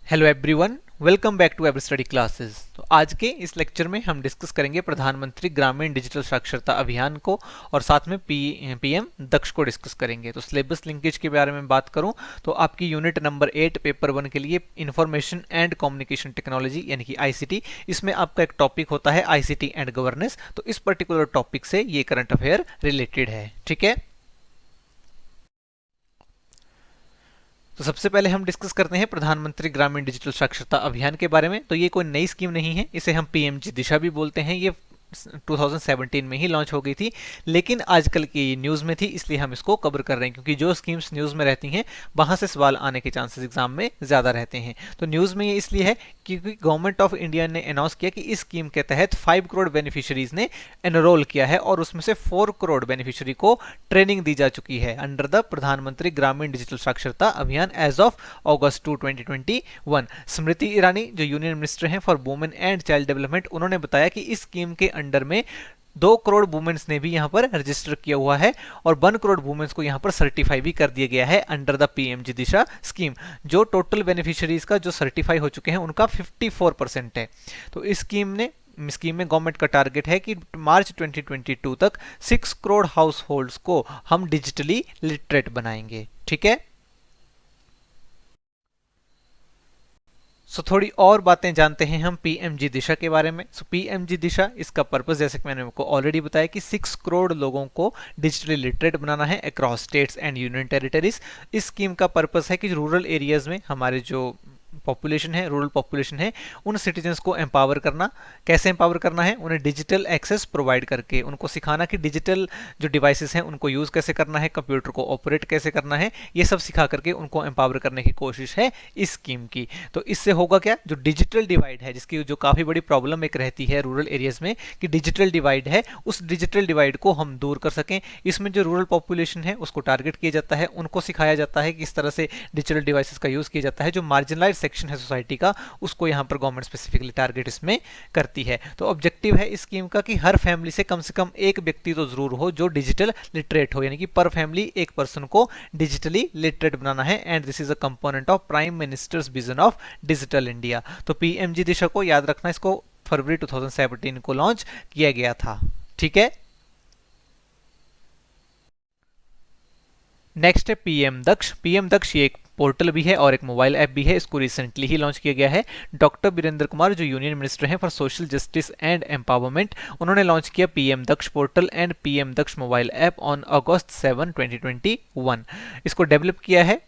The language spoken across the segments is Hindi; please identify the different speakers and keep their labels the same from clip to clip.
Speaker 1: Hello everyone, welcome back to ever study classes. तो आज के इस लेक्चर में हम डिस्कस करेंगे प्रधानमंत्री ग्रामीण डिजिटल साक्षरता अभियान को और साथ में पीएम दक्ष को डिस्कस करेंगे। तो सिलेबस लिंकेज के बारे में बात करूं तो आपकी यूनिट नंबर 8 पेपर 1 के लिए इंफॉर्मेशन एंड कम्युनिकेशन टेक्नोलॉजी यानी कि आईसीटी, इसमें आपका एक टॉपिक होता है आईसीटी एंड गवर्नेंस। तो इस पर्टिकुलर टॉपिक से ये करंट अफेयर रिलेटेड है, ठीक है। तो सबसे पहले हम डिस्कस करते हैं प्रधानमंत्री ग्रामीण डिजिटल साक्षरता अभियान के बारे में। तो ये कोई नई स्कीम नहीं है, इसे हम पीएमजी दिशा भी बोलते हैं। ये 2017 में ही लॉन्च हो गई थी, लेकिन आजकल की न्यूज़ में थी, इसलिए हम इसको कवर कर रहे हैं क्योंकि जो स्कीम्स न्यूज़ में रहती हैं वहां से सवाल आने के चांसेस एग्जाम में ज़्यादा रहते हैं। तो न्यूज़ में ये इसलिए है क्योंकि गवर्नमेंट ऑफ इंडिया ने अनाउंस किया कि इस स्कीम के तहत 5 करोड़ बेनिफिशरीज ने एनरोल किया है और उसमें से 4 करोड़ बेनिफिशरी को ट्रेनिंग दी जा चुकी है अंडर द प्रधानमंत्री ग्रामीण डिजिटल साक्षरता अभियान एज ऑफ अगस्त 2021। स्मृति ईरानी जो यूनियन मिनिस्टर हैं for women and child development, उन्होंने बताया कि इस स्कीम के अंडर में 2 करोड़ वुमेन्स ने भी यहां पर रजिस्टर किया हुआ है और 1 करोड़ वुमेन्स को यहां पर सर्टिफाई भी कर दिया गया है under the PMG Disha scheme. जो टोटल बेनिफिशियरीज का जो सर्टिफाई हो चुके हैं उनका 54% है। तो इस स्कीम में गवर्नमेंट का टारगेट है कि मार्च 2022 तक 6 करोड़ हाउस होल्ड्स को हम डिजिटली लिटरेट बनाएंगे, ठीक है। थोड़ी और बातें जानते हैं हम पीएमजी दिशा के बारे में। पीएमजी दिशा, इसका पर्पस जैसे कि मैंने आपको ऑलरेडी बताया कि 6 करोड़ लोगों को डिजिटली लिटरेट बनाना है across states and union territories. इस स्कीम का पर्पस है कि रूरल एरियाज में हमारे जो पॉपुलेशन है, रूरल पॉपुलेशन है, उन सिटीजन्स को एम्पावर करना। कैसे एम्पावर करना है? उन्हें डिजिटल एक्सेस प्रोवाइड करके उनको सिखाना कि डिजिटल जो डिवाइसेस हैं उनको यूज़ कैसे करना है, कंप्यूटर को ऑपरेट कैसे करना है, ये सब सिखा करके उनको एम्पावर करने की कोशिश है इस स्कीम की। तो इससे होगा क्या, जो डिजिटल डिवाइड है, जिसकी जो काफ़ी बड़ी प्रॉब्लम एक रहती है रूरल एरियाज में कि डिजिटल डिवाइड है, उस डिजिटल डिवाइड को हम दूर कर सकें। इसमें जो रूरल पॉपुलेशन है उसको टारगेट किया जाता है, उनको सिखाया जाता है कि इस तरह से डिजिटल डिवाइसेस का यूज़ किया जाता है। जो मार्जिनलाइज सेक्शन है सोसाइटी का, उसको यहां पर गवर्नमेंट स्पेसिफिकली टारगेट इसमें करती है। तो ऑब्जेक्टिव है इस स्कीम का कि हर फैमिली से कम एक व्यक्ति तो जरूर हो जो डिजिटल लिटरेट हो, यानी कि पर फैमिली एक पर्सन को डिजिटली लिटरेट बनाना है। And this is a component of prime ministers vision of digital India. तो पीएमजी दिशा को याद रखना, इसको फरवरी 2017 को लॉन्च किया गया था, ठीक है। नेक्स्ट है पीएम दक्ष। पीएम दक्ष ये एक पोर्टल भी है और एक मोबाइल ऐप भी है। इसको रिसेंटली ही लॉन्च किया गया है। डॉक्टर वीरेंद्र कुमार जो यूनियन मिनिस्टर हैं for social justice and empowerment, उन्होंने लॉन्च किया PM Daksh portal and PM Daksh mobile app on August 7, 2021। इसको डेवलप किया है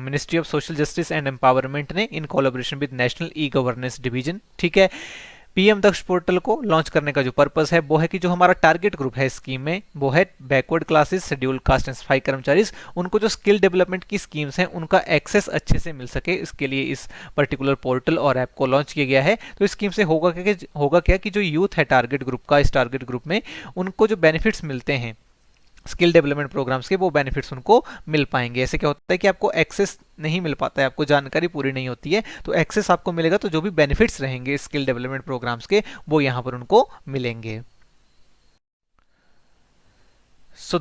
Speaker 1: ministry of social justice and empowerment ने in collaboration with national e governance division, ठीक है। पीएम दक्ष पोर्टल को लॉन्च करने का जो पर्पस है वो है कि जो हमारा टारगेट ग्रुप है स्कीम में वो है backward classes, schedule caste and सफाई कर्मचारीज, उनको जो स्किल डेवलपमेंट की स्कीम्स हैं उनका एक्सेस अच्छे से मिल सके। इसके लिए इस पर्टिकुलर पोर्टल और ऐप को लॉन्च किया गया है। तो इस स्कीम से होगा क्या कि जो यूथ है टारगेट ग्रुप का, इस टारगेट ग्रुप में उनको जो बेनिफिट्स मिलते हैं स्किल डेवलपमेंट प्रोग्राम्स के, वो बेनिफिट्स उनको मिल पाएंगे। ऐसे क्या होता है कि आपको एक्सेस नहीं मिल पाता है, आपको जानकारी पूरी नहीं होती है, तो एक्सेस आपको मिलेगा तो जो भी बेनिफिट्स रहेंगे स्किल डेवलपमेंट प्रोग्राम्स के वो यहां पर उनको मिलेंगे।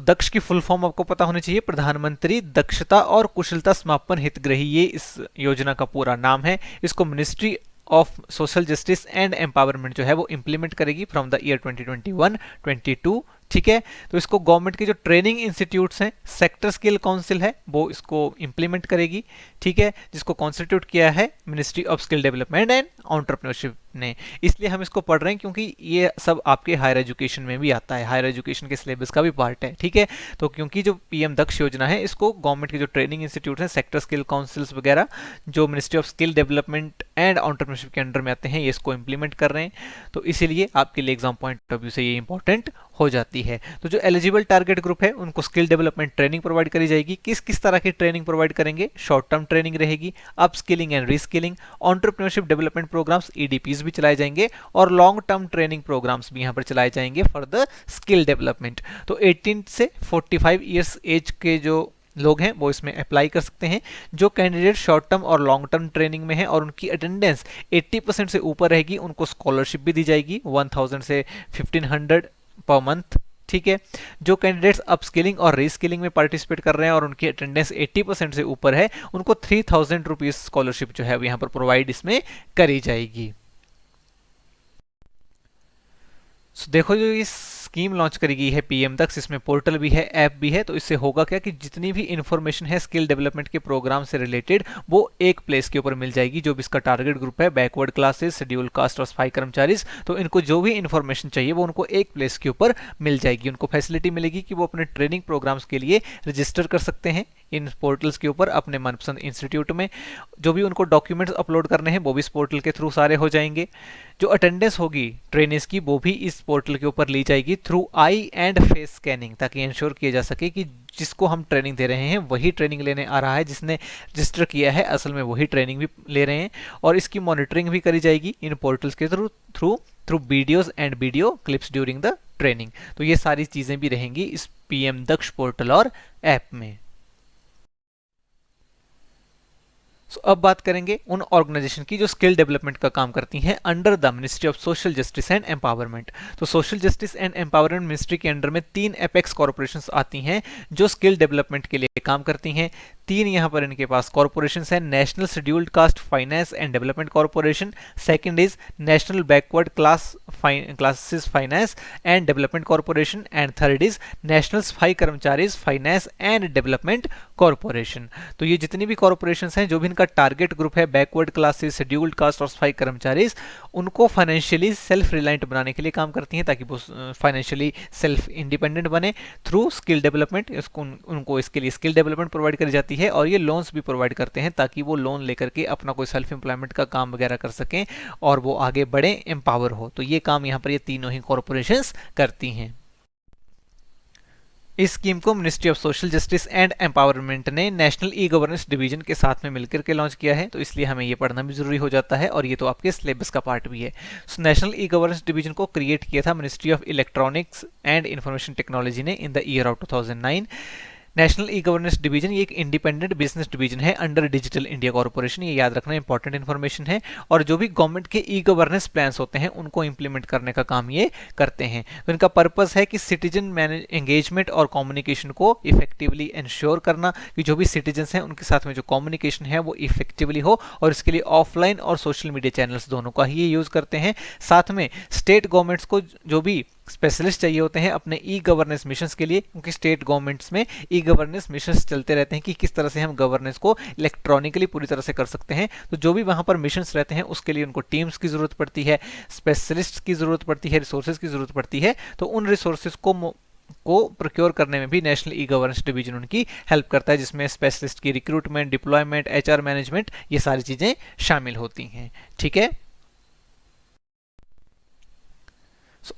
Speaker 1: दक्ष की फुल फॉर्म आपको पता होनी चाहिए, प्रधानमंत्री दक्षता और कुशलता समापन हितग्राही, ये इस योजना का पूरा नाम है। इसको ministry of social justice and empowerment जो है वो इंप्लीमेंट करेगी फ्रॉम द ईयर 2021-22, ठीक है। तो इसको गवर्नमेंट के जो ट्रेनिंग इंस्टीट्यूट्स हैं, सेक्टर स्किल काउंसिल है, वो इसको इंप्लीमेंट करेगी, ठीक है, जिसको कॉन्स्टिट्यूट किया है ministry of skill development and entrepreneurship ने। इसलिए हम इसको पढ़ रहे हैं क्योंकि ये सब आपके हायर एजुकेशन में भी आता है, हायर एजुकेशन के सिलेबस का भी पार्ट है, ठीक है। तो क्योंकि जो पीएम दक्ष योजना है इसको गवर्नमेंट के जो ट्रेनिंग इंस्टीट्यूट हैं, सेक्टर स्किल काउंसिल्स वगैरह जो ministry of skill development and entrepreneurship के अंडर में आते हैं, ये इसको इंप्लीमेंट कर रहे हैं। तो इसीलिए आपके लिए एग्जाम पॉइंट ऑफ व्यू से ये इंपॉर्टेंट हो जाती है। तो जो एलिजिबल टारगेट ग्रुप है उनको स्किल डेवलपमेंट ट्रेनिंग प्रोवाइड करी जाएगी। किस किस तरह की ट्रेनिंग प्रोवाइड करेंगे? शॉर्ट टर्म ट्रेनिंग रहेगी, upskilling and reskilling, entrepreneurship development programmes EDPs भी चलाए जाएंगे और लॉन्ग टर्म ट्रेनिंग प्रोग्राम्स भी यहाँ पर चलाए जाएंगे फॉर द स्किल डेवलपमेंट। तो 18 से 45 ईयर्स एज के जो लोग हैं वो इसमें अप्लाई कर सकते हैं। जो कैंडिडेट शॉर्ट टर्म और लॉन्ग टर्म ट्रेनिंग में है और उनकी अटेंडेंस 80% से ऊपर रहेगी, उनको स्कॉलरशिप भी दी जाएगी 1000 से 1500 पर मंथ, ठीक है। जो कैंडिडेट्स अपस्किलिंग और रीस्किलिंग में पार्टिसिपेट कर रहे हैं और उनकी अटेंडेंस 80% से ऊपर है, उनको 3000 रुपीज स्कॉलरशिप जो है यहाँ पर प्रोवाइड इसमें करी जाएगी। देखो जो इस स्कीम लॉन्च करी गई है पीएम दक्ष, इसमें पोर्टल भी है, ऐप भी है। तो इससे होगा क्या कि जितनी भी इंफॉर्मेशन है स्किल डेवलपमेंट के प्रोग्राम से रिलेटेड वो एक प्लेस के ऊपर मिल जाएगी। जो भी इसका टारगेट ग्रुप है, बैकवर्ड क्लासेस, शेड्यूल कास्ट और सफाई कर्मचारी, तो इनको जो भी इंफॉर्मेशन चाहिए वो उनको एक प्लेस के ऊपर मिल जाएगी। उनको फैसिलिटी मिलेगी कि वो अपने ट्रेनिंग प्रोग्राम्स के लिए रजिस्टर कर सकते हैं इन पोर्टल्स के ऊपर अपने मनपसंद इंस्टीट्यूट में। जो भी उनको डॉक्यूमेंट्स अपलोड करने हैं वो भी इस पोर्टल के थ्रू सारे हो जाएंगे। जो अटेंडेंस होगी ट्रेनिंग्स की वो भी इस पोर्टल के ऊपर ली जाएगी through I and face scanning, ताकि इंश्योर किया जा सके कि जिसको हम ट्रेनिंग दे रहे हैं वही ट्रेनिंग लेने आ रहा है, जिसने रजिस्टर किया है असल में वही ट्रेनिंग भी ले रहे हैं। और इसकी मॉनिटरिंग भी करी जाएगी इन पोर्टल्स के through videos and video clips during the training. तो ये सारी चीजें भी रहेंगी इस पीएम दक्ष पोर्टल और ऐप में। अब बात करेंगे उन ऑर्गेनाइजेशन की जो स्किल डेवलपमेंट का काम करती हैं under the ministry of social justice and empowerment. तो social justice and empowerment ministry के अंडर में 3 एपेक्स कॉर्पोरेशंस आती हैं जो स्किल डेवलपमेंट के लिए काम करती हैं। 3 यहाँ पर इनके पास कॉर्पोरेशंस हैं। National scheduled caste finance and development corporation, second is national backward classes finance and development corporation, and third is national Safai Karamcharis finance and development corporation. तो ये जितनी भी कॉर्पोरेशंस हैं, जो भी इनका टारगेट ग्रुप है बैकवर्ड क्लासेस, शेड्यूल्ड कास्ट और सफाई कर्मचारीज, उनको फाइनेंशियली सेल्फ रिलायंट बनाने के लिए काम करती हैं, ताकि वो फाइनेंशियली सेल्फ इंडिपेंडेंट बने थ्रू स्किल डेवलपमेंट। उनको इसके लिए स्किल डेवलपमेंट प्रोवाइड करी जाती है और ये लोन्स भी प्रोवाइड करते हैं ताकि वो लोन लेकर के अपना कोई सेल्फ एम्प्लॉयमेंट का काम वगैरह कर सकें और वो आगे बढ़े, एम्पावर हो। तो ये काम यहाँ पर ये तीनों ही कॉर्पोरेशंस करती हैं। इस स्कीम को ministry of social justice and empowerment ने नेशनल ई गवर्नेंस डिवीजन के साथ में मिलकर के लॉन्च किया है, तो इसलिए हमें ये पढ़ना भी जरूरी हो जाता है और ये तो आपके सिलेबस का पार्ट भी है। नेशनल ई गवर्नेंस डिवीजन को क्रिएट किया था ministry of electronics and information technology ने in the year of 2009। National e governance division ये एक इंडिपेंडेंट बिजनेस डिवीजन है अंडर डिजिटल इंडिया कॉर्पोरेशन। ये याद रखना इंपॉर्टेंट इन्फॉर्मेशन है। और जो भी गवर्नमेंट के ई गवर्नेंस प्लान्स होते हैं उनको इंप्लीमेंट करने का काम ये करते हैं। तो इनका पर्पस है कि सिटीजन एंगेजमेंट और कम्युनिकेशन को इफेक्टिवली इंश्योर करना, कि जो भी सिटीजन्स हैं उनके साथ में जो कम्युनिकेशन है वो इफेक्टिवली हो, और इसके लिए ऑफलाइन और सोशल मीडिया चैनल्स दोनों का ही ये यूज करते हैं। साथ में स्टेट गवर्नमेंट्स को जो भी स्पेशलिस्ट चाहिए होते हैं अपने ई गवर्नेंस मिशंस के लिए, क्योंकि स्टेट गवर्नमेंट्स में ई गवर्नेंस मिशंस चलते रहते हैं कि किस तरह से हम गवर्नेंस को इलेक्ट्रॉनिकली पूरी तरह से कर सकते हैं। तो जो भी वहां पर मिशंस रहते हैं उसके लिए उनको टीम्स की जरूरत पड़ती है, स्पेशलिस्ट की जरूरत पड़ती है, रिसोर्सेज की जरूरत पड़ती है। तो उन रिसोर्सेज को प्रोक्योर करने में भी नेशनल ई गवर्नेंस डिवीजन उनकी हेल्प करता है, जिसमें स्पेशलिस्ट की रिक्रूटमेंट, डिप्लॉयमेंट, एचआर मैनेजमेंट, ये सारी चीजें शामिल होती हैं। ठीक है।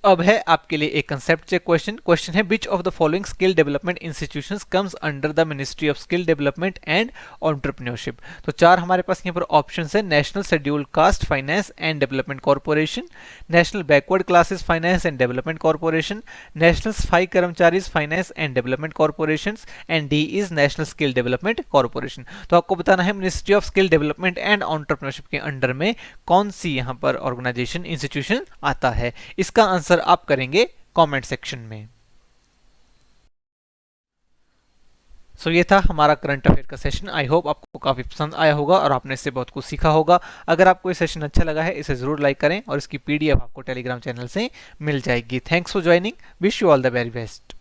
Speaker 1: अब है आपके लिए एक कंसेप्ट चेक क्वेश्चन है which of the following skill development institutions comes under the ministry of skill development and entrepreneurship. तो 4 हमारे पास यहाँ पर ऑप्शंस है। National scheduled caste finance and development corporation, national backward classes finance and development corporation, national Safai Karamcharis finance and development corporation, and D is national skill development corporation. तो आपको बताना है ministry of skill development and entrepreneurship के अंडर में कौन सी यहाँ पर ऑर्गेनाइजेशन, इंस्टीट्यूशन आता है। इसका आंसर आप करेंगे कमेंट सेक्शन में। ये था हमारा करंट अफेयर का सेशन। आई होप आपको काफी पसंद आया होगा और आपने इससे बहुत कुछ सीखा होगा। अगर आपको ये सेशन अच्छा लगा है इसे जरूर लाइक करें और इसकी पीडीएफ आपको टेलीग्राम चैनल से मिल जाएगी। Thanks for joining, wish you all the very best.